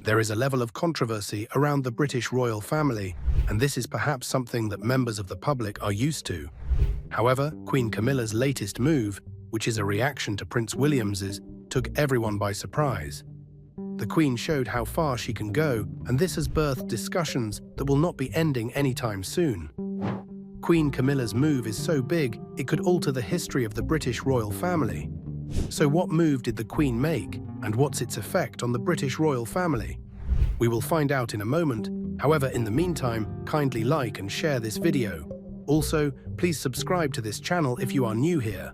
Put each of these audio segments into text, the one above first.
There is a level of controversy around the British royal family, and this is perhaps something that members of the public are used to. However, Queen Camilla's latest move, which is a reaction to Prince William's, took everyone by surprise. The Queen showed how far she can go, and this has birthed discussions that will not be ending anytime soon. Queen Camilla's move is so big, it could alter the history of the British royal family. So what move did the Queen make, and what's its effect on the British royal family? We will find out in a moment. However, in the meantime, kindly like and share this video. Also, please subscribe to this channel if you are new here.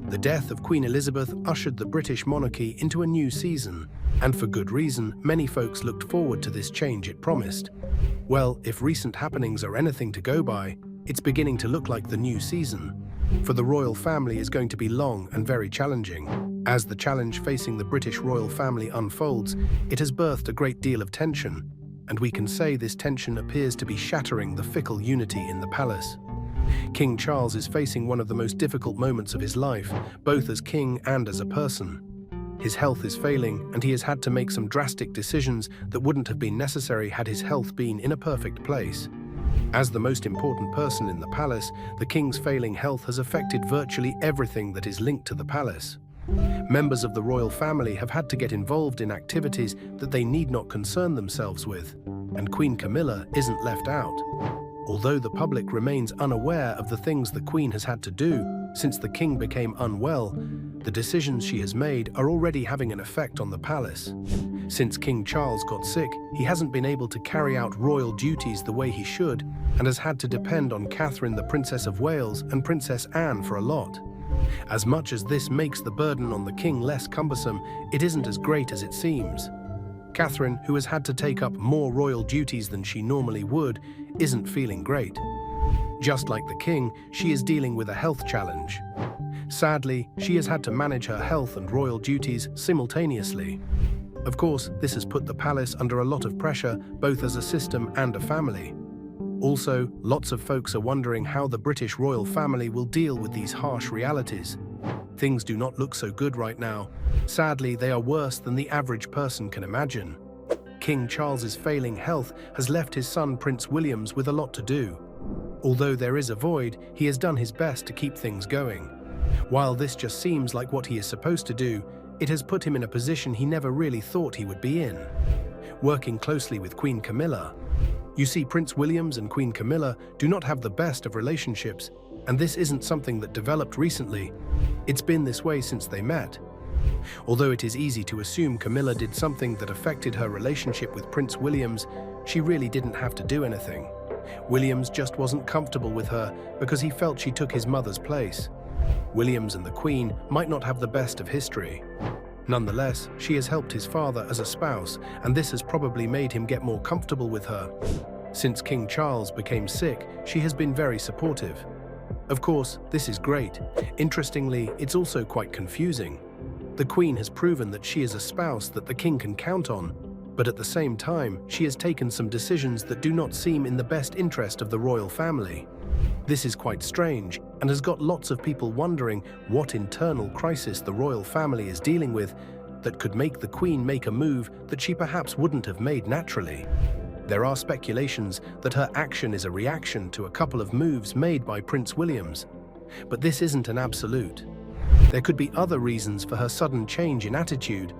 The death of Queen Elizabeth ushered the British monarchy into a new season, and for good reason, many folks looked forward to this change it promised. Well, if recent happenings are anything to go by, it's beginning to look like the new season. For the royal family is going to be long and very challenging. As the challenge facing the British royal family unfolds, it has birthed a great deal of tension, and we can say this tension appears to be shattering the fickle unity in the palace. King Charles is facing one of the most difficult moments of his life, both as king and as a person. His health is failing, and he has had to make some drastic decisions that wouldn't have been necessary had his health been in a perfect place. As the most important person in the palace, the king's failing health has affected virtually everything that is linked to the palace. Members of the royal family have had to get involved in activities that they need not concern themselves with, and Queen Camilla isn't left out. Although the public remains unaware of the things the Queen has had to do since the king became unwell, the decisions she has made are already having an effect on the palace. Since King Charles got sick, he hasn't been able to carry out royal duties the way he should, and has had to depend on Catherine, the Princess of Wales, and Princess Anne for a lot. As much as this makes the burden on the king less cumbersome, it isn't as great as it seems. Catherine, who has had to take up more royal duties than she normally would, isn't feeling great. Just like the king, she is dealing with a health challenge. Sadly, she has had to manage her health and royal duties simultaneously. Of course, this has put the palace under a lot of pressure, both as a system and a family. Also, lots of folks are wondering how the British royal family will deal with these harsh realities. Things do not look so good right now. Sadly, they are worse than the average person can imagine. King Charles's failing health has left his son Prince William with a lot to do. Although there is a void, he has done his best to keep things going. While this just seems like what he is supposed to do, it has put him in a position he never really thought he would be in. Working closely with Queen Camilla. You see, Prince William and Queen Camilla do not have the best of relationships, and this isn't something that developed recently. It's been this way since they met. Although it is easy to assume Camilla did something that affected her relationship with Prince William, she really didn't have to do anything. William just wasn't comfortable with her because he felt she took his mother's place. William and the Queen might not have the best of history. Nonetheless, she has helped his father as a spouse, and this has probably made him get more comfortable with her. Since King Charles became sick, she has been very supportive. Of course, this is great. Interestingly, it's also quite confusing. The Queen has proven that she is a spouse that the king can count on, but at the same time, she has taken some decisions that do not seem in the best interest of the royal family. This is quite strange, and has got lots of people wondering what internal crisis the royal family is dealing with that could make the Queen make a move that she perhaps wouldn't have made naturally. There are speculations that her action is a reaction to a couple of moves made by Prince William, but this isn't an absolute. There could be other reasons for her sudden change in attitude,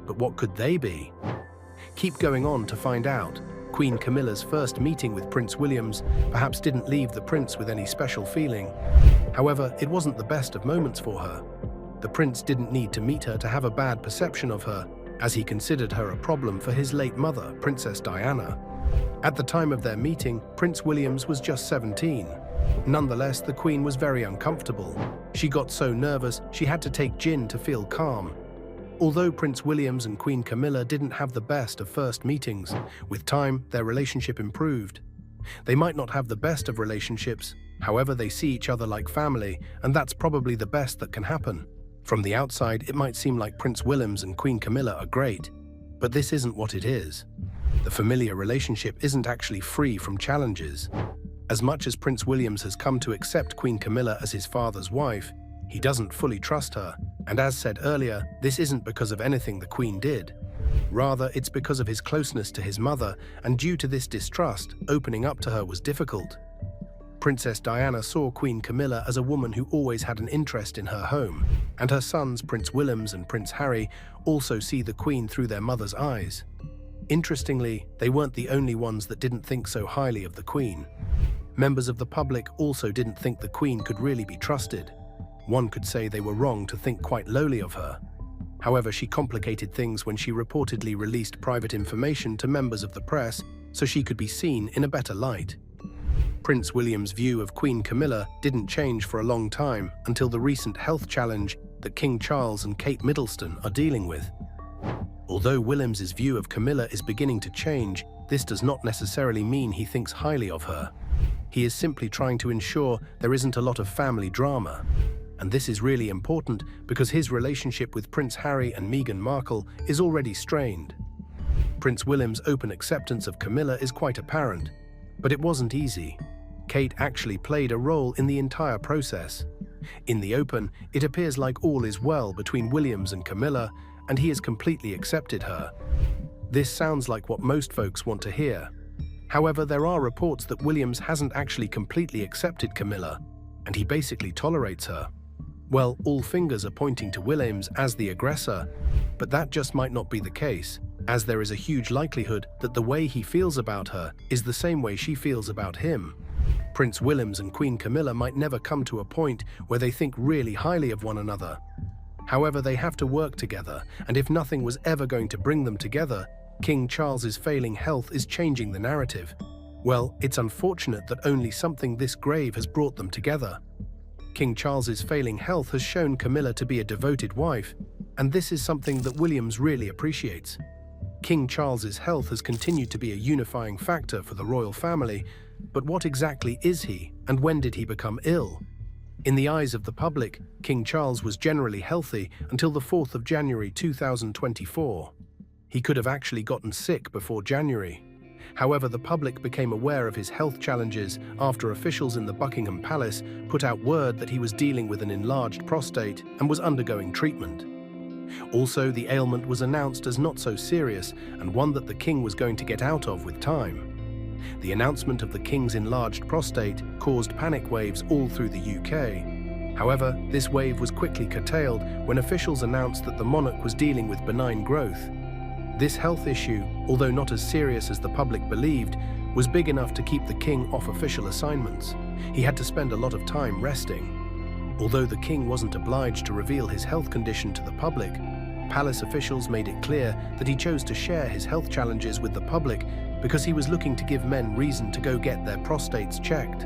but what could they be? Keep going on to find out. Queen Camilla's first meeting with Prince William perhaps didn't leave the prince with any special feeling. However, it wasn't the best of moments for her. The prince didn't need to meet her to have a bad perception of her, as he considered her a problem for his late mother, Princess Diana. At the time of their meeting, Prince William was just 17. Nonetheless, the Queen was very uncomfortable. She got so nervous she had to take gin to feel calm. Although Prince William and Queen Camilla didn't have the best of first meetings, with time their relationship improved. They might not have the best of relationships, however they see each other like family, and that's probably the best that can happen. From the outside, it might seem like Prince William and Queen Camilla are great, but this isn't what it is. The familiar relationship isn't actually free from challenges. As much as Prince William has come to accept Queen Camilla as his father's wife, he doesn't fully trust her, and as said earlier, this isn't because of anything the Queen did. Rather, it's because of his closeness to his mother, and due to this distrust, opening up to her was difficult. Princess Diana saw Queen Camilla as a woman who always had an interest in her home, and her sons, Prince William and Prince Harry, also see the Queen through their mother's eyes. Interestingly, they weren't the only ones that didn't think so highly of the Queen. Members of the public also didn't think the Queen could really be trusted. One could say they were wrong to think quite lowly of her. However, she complicated things when she reportedly released private information to members of the press so she could be seen in a better light. Prince William's view of Queen Camilla didn't change for a long time until the recent health challenge that King Charles and Kate Middleton are dealing with. Although William's view of Camilla is beginning to change, this does not necessarily mean he thinks highly of her. He is simply trying to ensure there isn't a lot of family drama. And this is really important because his relationship with Prince Harry and Meghan Markle is already strained. Prince William's open acceptance of Camilla is quite apparent, but it wasn't easy. Kate actually played a role in the entire process. In the open, it appears like all is well between William and Camilla, and he has completely accepted her. This sounds like what most folks want to hear. However, there are reports that William hasn't actually completely accepted Camilla, and he basically tolerates her. Well, all fingers are pointing to William as the aggressor, but that just might not be the case, as there is a huge likelihood that the way he feels about her is the same way she feels about him. Prince William and Queen Camilla might never come to a point where they think really highly of one another. However, they have to work together, and if nothing was ever going to bring them together, King Charles's failing health is changing the narrative. Well, it's unfortunate that only something this grave has brought them together. King Charles's failing health has shown Camilla to be a devoted wife, and this is something that William really appreciates. King Charles's health has continued to be a unifying factor for the royal family, but what exactly is he, and when did he become ill? In the eyes of the public, King Charles was generally healthy until the 4th of January 2024. He could have actually gotten sick before January. However, the public became aware of his health challenges after officials in the Buckingham Palace put out word that he was dealing with an enlarged prostate and was undergoing treatment. Also, the ailment was announced as not so serious and one that the king was going to get out of with time. The announcement of the king's enlarged prostate caused panic waves all through the UK. However, this wave was quickly curtailed when officials announced that the monarch was dealing with benign growth. This health issue, although not as serious as the public believed, was big enough to keep the king off official assignments. He had to spend a lot of time resting. Although the king wasn't obliged to reveal his health condition to the public, palace officials made it clear that he chose to share his health challenges with the public because he was looking to give men reason to go get their prostates checked.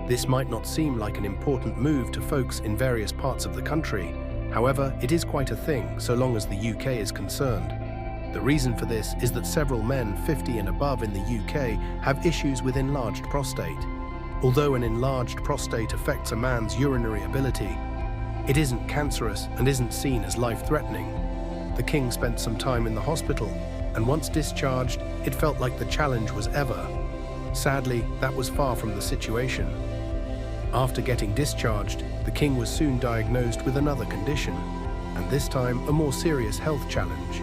This might not seem like an important move to folks in various parts of the country. However, it is quite a thing so long as the UK is concerned. The reason for this is that several men 50 and above in the UK have issues with enlarged prostate. Although an enlarged prostate affects a man's urinary ability, it isn't cancerous and isn't seen as life-threatening. The king spent some time in the hospital, and once discharged, it felt like the challenge was ever. Sadly, that was far from the situation. After getting discharged, the king was soon diagnosed with another condition, and this time a more serious health challenge.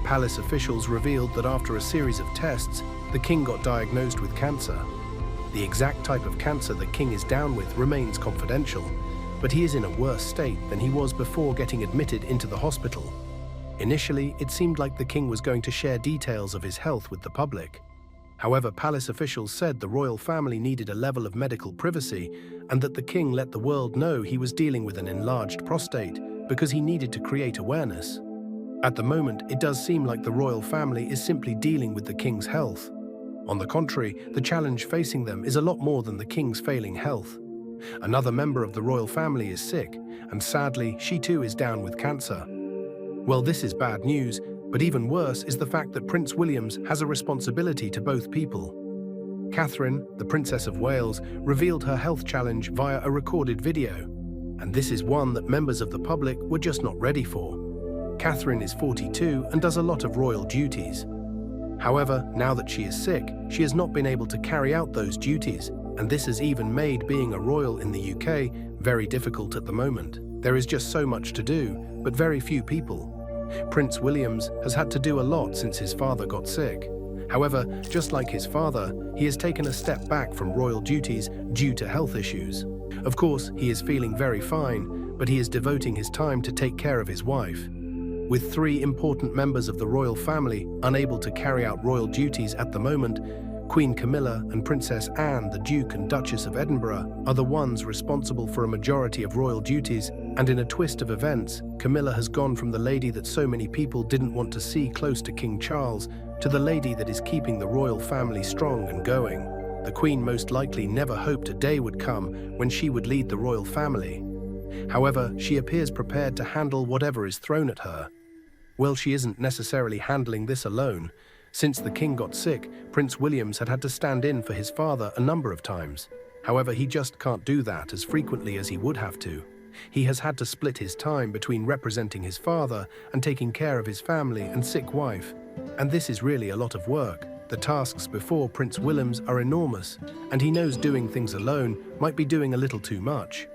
Palace officials revealed that after a series of tests, the king got diagnosed with cancer. The exact type of cancer the king is down with remains confidential, but he is in a worse state than he was before getting admitted into the hospital. Initially, it seemed like the king was going to share details of his health with the public. However, palace officials said the royal family needed a level of medical privacy and that the king let the world know he was dealing with an enlarged prostate because he needed to create awareness. At the moment, it does seem like the royal family is simply dealing with the king's health. On the contrary, the challenge facing them is a lot more than the king's failing health. Another member of the royal family is sick, and sadly, she too is down with cancer. Well, this is bad news, but even worse is the fact that Prince William has a responsibility to both people. Catherine, the Princess of Wales, revealed her health challenge via a recorded video, and this is one that members of the public were just not ready for. Catherine is 42 and does a lot of royal duties. However, now that she is sick, she has not been able to carry out those duties, and this has even made being a royal in the UK very difficult at the moment. There is just so much to do, but very few people. Prince Williams has had to do a lot since his father got sick. However, just like his father, he has taken a step back from royal duties due to health issues. Of course, he is feeling very fine, but he is devoting his time to take care of his wife. With 3 important members of the royal family unable to carry out royal duties at the moment, Queen Camilla and Princess Anne, the Duke and Duchess of Edinburgh, are the ones responsible for a majority of royal duties, and in a twist of events, Camilla has gone from the lady that so many people didn't want to see close to King Charles to the lady that is keeping the royal family strong and going. The Queen most likely never hoped a day would come when she would lead the royal family. However, she appears prepared to handle whatever is thrown at her. Well, she isn't necessarily handling this alone. Since the king got sick, Prince Williams had to stand in for his father a number of times. However, he just can't do that as frequently as he would have to. He has had to split his time between representing his father and taking care of his family and sick wife. And this is really a lot of work. The tasks before Prince Williams are enormous, and he knows doing things alone might be doing a little too much.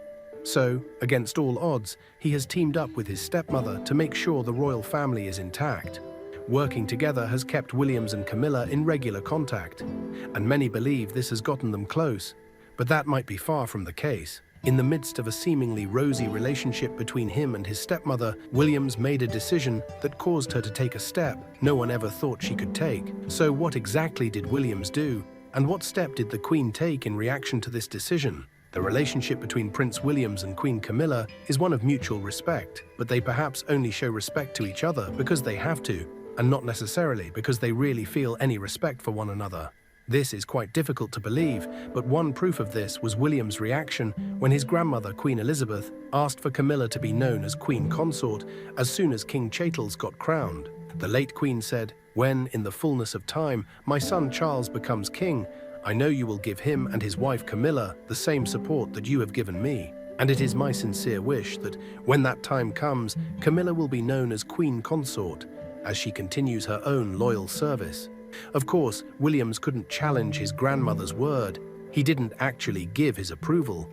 So, against all odds, he has teamed up with his stepmother to make sure the royal family is intact. Working together has kept Williams and Camilla in regular contact, and many believe this has gotten them close, but that might be far from the case. In the midst of a seemingly rosy relationship between him and his stepmother, Williams made a decision that caused her to take a step no one ever thought she could take. So what exactly did Williams do, and what step did the Queen take in reaction to this decision? The relationship between Prince Williams and Queen Camilla is one of mutual respect, but they perhaps only show respect to each other because they have to, and not necessarily because they really feel any respect for one another. This is quite difficult to believe, but one proof of this was William's reaction when his grandmother, Queen Elizabeth, asked for Camilla to be known as Queen Consort as soon as King Charles got crowned. The late Queen said, "When, in the fullness of time, my son Charles becomes king, I know you will give him and his wife Camilla the same support that you have given me. And it is my sincere wish that, when that time comes, Camilla will be known as Queen Consort, as she continues her own loyal service." Of course, Williams couldn't challenge his grandmother's word. He didn't actually give his approval.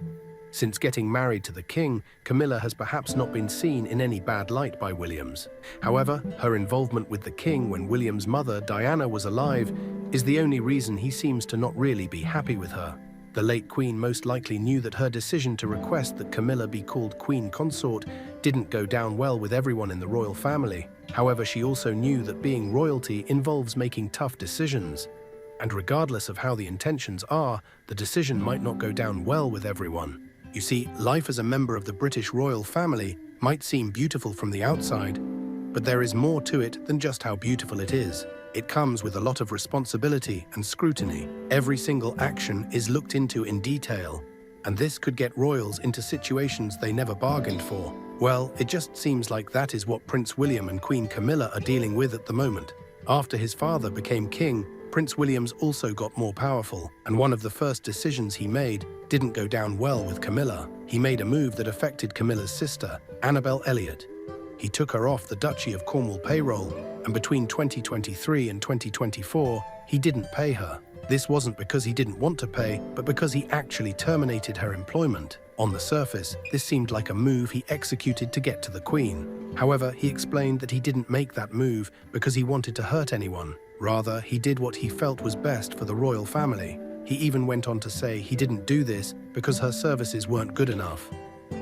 Since getting married to the king, Camilla has perhaps not been seen in any bad light by Williams. However, her involvement with the king when William's mother, Diana, was alive is the only reason he seems to not really be happy with her. The late Queen most likely knew that her decision to request that Camilla be called Queen Consort didn't go down well with everyone in the royal family. However, she also knew that being royalty involves making tough decisions. And regardless of how the intentions are, the decision might not go down well with everyone. You see, life as a member of the British royal family might seem beautiful from the outside, but there is more to it than just how beautiful it is. It comes with a lot of responsibility and scrutiny. Every single action is looked into in detail, and this could get royals into situations they never bargained for. Well, it just seems like that is what Prince William and Queen Camilla are dealing with at the moment. After his father became king, Prince William's also got more powerful, and one of the first decisions he made didn't go down well with Camilla. He made a move that affected Camilla's sister, Annabel Elliot. He took her off the Duchy of Cornwall payroll, and between 2023 and 2024, he didn't pay her. This wasn't because he didn't want to pay, but because he actually terminated her employment. On the surface, this seemed like a move he executed to get to the Queen. However, he explained that he didn't make that move because he wanted to hurt anyone. Rather, he did what he felt was best for the royal family. He even went on to say he didn't do this because her services weren't good enough.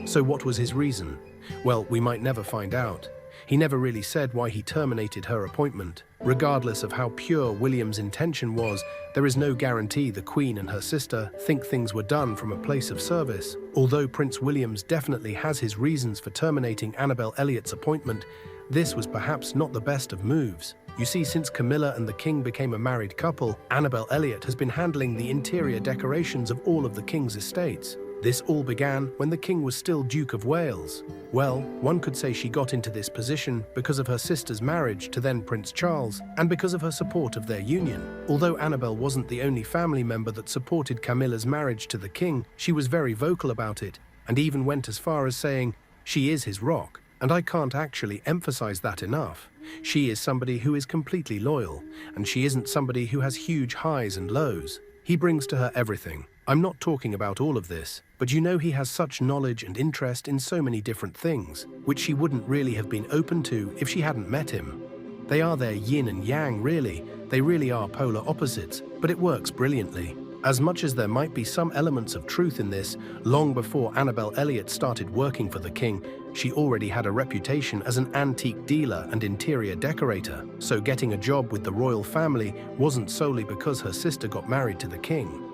So what was his reason? Well, we might never find out. He never really said why he terminated her appointment. Regardless of how pure William's intention was, there is no guarantee the Queen and her sister think things were done from a place of service. Although Prince Williams definitely has his reasons for terminating Annabel Elliot's appointment, this was perhaps not the best of moves. You see, since Camilla and the king became a married couple, Annabel Elliot has been handling the interior decorations of all of the king's estates. This all began when the king was still Duke of Wales. Well, one could say she got into this position because of her sister's marriage to then Prince Charles, and because of her support of their union. Although Annabel wasn't the only family member that supported Camilla's marriage to the king, she was very vocal about it, and even went as far as saying, "She is his rock." And I can't actually emphasize that enough. She is somebody who is completely loyal, and she isn't somebody who has huge highs and lows. He brings to her everything. I'm not talking about all of this, but you know he has such knowledge and interest in so many different things, which she wouldn't really have been open to if she hadn't met him. They are their yin and yang, really. They really are polar opposites, but it works brilliantly. As much as there might be some elements of truth in this, long before Annabel Elliot started working for the king, she already had a reputation as an antique dealer and interior decorator, so getting a job with the royal family wasn't solely because her sister got married to the king.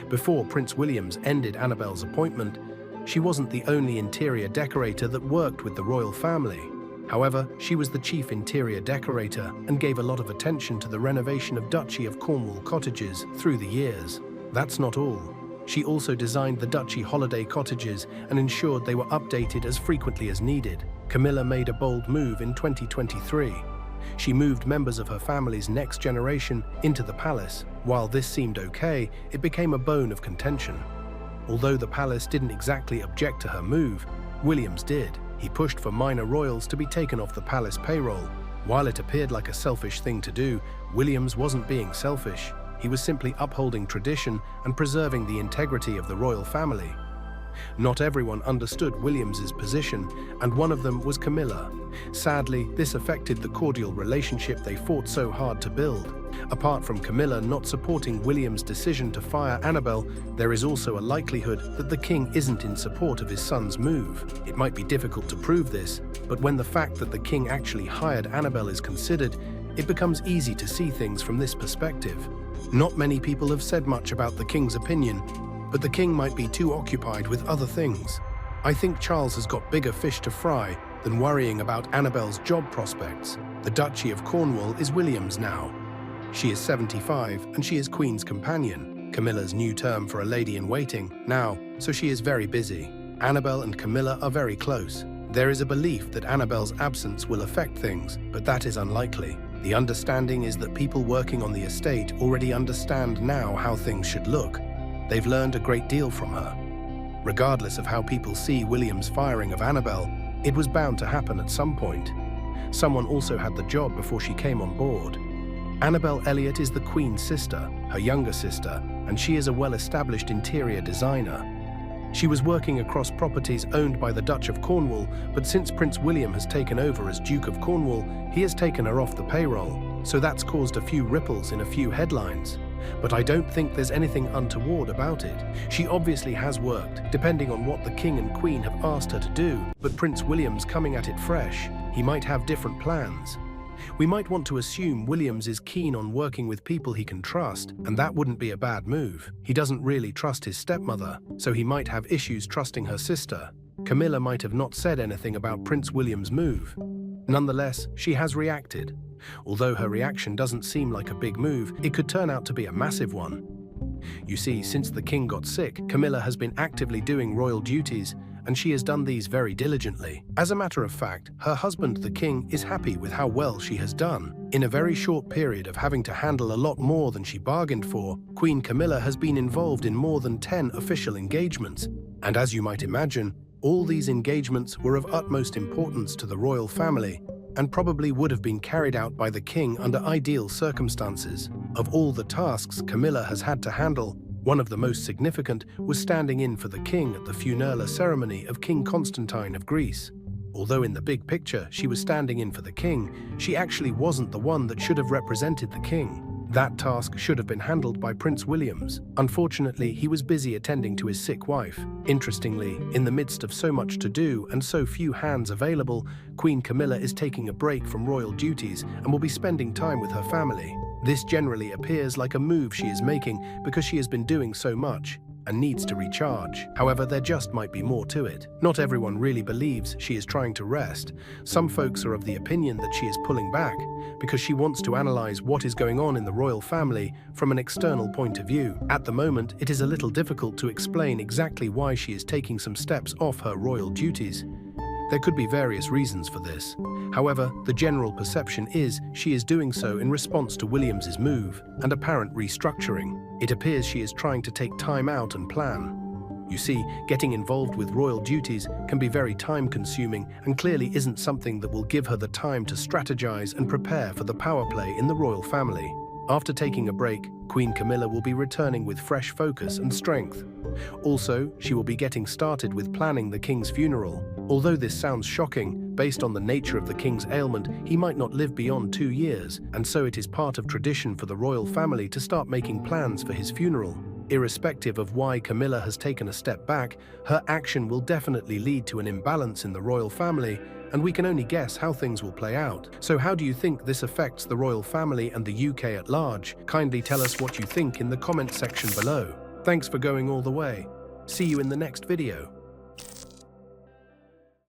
Before Prince William's ended Annabel's appointment, she wasn't the only interior decorator that worked with the royal family. However, she was the chief interior decorator and gave a lot of attention to the renovation of Duchy of Cornwall cottages through the years. That's not all. She also designed the Duchy holiday cottages and ensured they were updated as frequently as needed. Camilla made a bold move in 2023. She moved members of her family's next generation into the palace. While this seemed okay, it became a bone of contention. Although the palace didn't exactly object to her move, Williams did. He pushed for minor royals to be taken off the palace payroll. While it appeared like a selfish thing to do, Williams wasn't being selfish. He was simply upholding tradition and preserving the integrity of the royal family. Not everyone understood Williams's position, and one of them was Camilla. Sadly, this affected the cordial relationship they fought so hard to build. Apart from Camilla not supporting William's decision to fire Annabel, there is also a likelihood that the king isn't in support of his son's move. It might be difficult to prove this, but when the fact that the king actually hired Annabel is considered, it becomes easy to see things from this perspective. Not many people have said much about the king's opinion, but the king might be too occupied with other things. I think Charles has got bigger fish to fry than worrying about Annabel's job prospects. The Duchy of Cornwall is William's now. She is 75 and she is Queen's companion, Camilla's new term for a lady-in-waiting now, so she is very busy. Annabel and Camilla are very close. There is a belief that Annabel's absence will affect things, but that is unlikely. The understanding is that people working on the estate already understand now how things should look. They've learned a great deal from her. Regardless of how people see William's firing of Annabel, it was bound to happen at some point. Someone also had the job before she came on board. Annabel Elliot is the Queen's sister, her younger sister, and she is a well-established interior designer. She was working across properties owned by the Duchy of Cornwall, but since Prince William has taken over as Duke of Cornwall, he has taken her off the payroll, so that's caused a few ripples in a few headlines. But I don't think there's anything untoward about it. She obviously has worked, depending on what the King and Queen have asked her to do, but Prince William's coming at it fresh. He might have different plans. We might want to assume Williams is keen on working with people he can trust, and that wouldn't be a bad move. He doesn't really trust his stepmother, so he might have issues trusting her sister. Camilla might have not said anything about Prince William's move. Nonetheless, she has reacted. Although her reaction doesn't seem like a big move, it could turn out to be a massive one. You see, since the king got sick, Camilla has been actively doing royal duties, and she has done these very diligently. As a matter of fact, her husband, the king, is happy with how well she has done. In a very short period of having to handle a lot more than she bargained for, Queen Camilla has been involved in more than 10 official engagements. And as you might imagine, all these engagements were of utmost importance to the royal family, and probably would have been carried out by the king under ideal circumstances. Of all the tasks Camilla has had to handle, one of the most significant was standing in for the king at the funeral ceremony of King Constantine of Greece. Although in the big picture she was standing in for the king, she actually wasn't the one that should have represented the king. That task should have been handled by Prince Williams. Unfortunately, he was busy attending to his sick wife. Interestingly, in the midst of so much to do and so few hands available, Queen Camilla is taking a break from royal duties and will be spending time with her family. This generally appears like a move she is making because she has been doing so much and needs to recharge. However, there just might be more to it. Not everyone really believes she is trying to rest. Some folks are of the opinion that she is pulling back because she wants to analyze what is going on in the royal family from an external point of view. At the moment, it is a little difficult to explain exactly why she is taking some steps off her royal duties. There could be various reasons for this. However, the general perception is she is doing so in response to Williams's move and apparent restructuring. It appears she is trying to take time out and plan. You see, getting involved with royal duties can be very time-consuming and clearly isn't something that will give her the time to strategize and prepare for the power play in the royal family. After taking a break, Queen Camilla will be returning with fresh focus and strength. Also, she will be getting started with planning the king's funeral. Although this sounds shocking, based on the nature of the king's ailment, he might not live beyond 2 years, and so it is part of tradition for the royal family to start making plans for his funeral. Irrespective of why Camilla has taken a step back, her action will definitely lead to an imbalance in the royal family, and we can only guess how things will play out. So how do you think this affects the royal family and the UK at large? Kindly tell us what you think in the comment section below. Thanks for going all the way. See you in the next video.